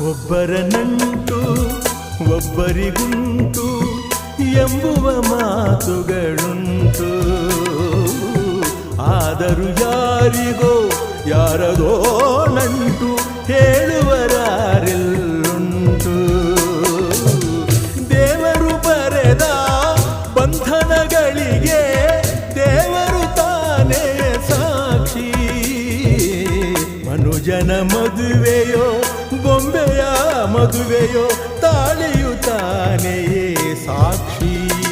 ಒಬ್ಬರ ನಂಟು ಒಬ್ಬರಿಗುಂಟು ಎಂಬುವ ಮಾತುಗಳುಂಟು. ಆದರೂ ಯಾರಿಗೋ ಯಾರದೋ ನಂಟು ಹೇಳುವರಾರೆಲ್ಲುಂಟು. ದೇವರು ಬರೆದ ಬಂಧನಗಳಿಗೆ ದೇವರು ತಾನೇ ಸಾಕ್ಷಿ. ಮನುಜನ ಮದುವೆಯೋ ಬೊಂಬೆಯ ಮದುವೆಯೋ ತಾಳಿಯು ತಾನೆಯೇ ಸಾಕ್ಷಿ.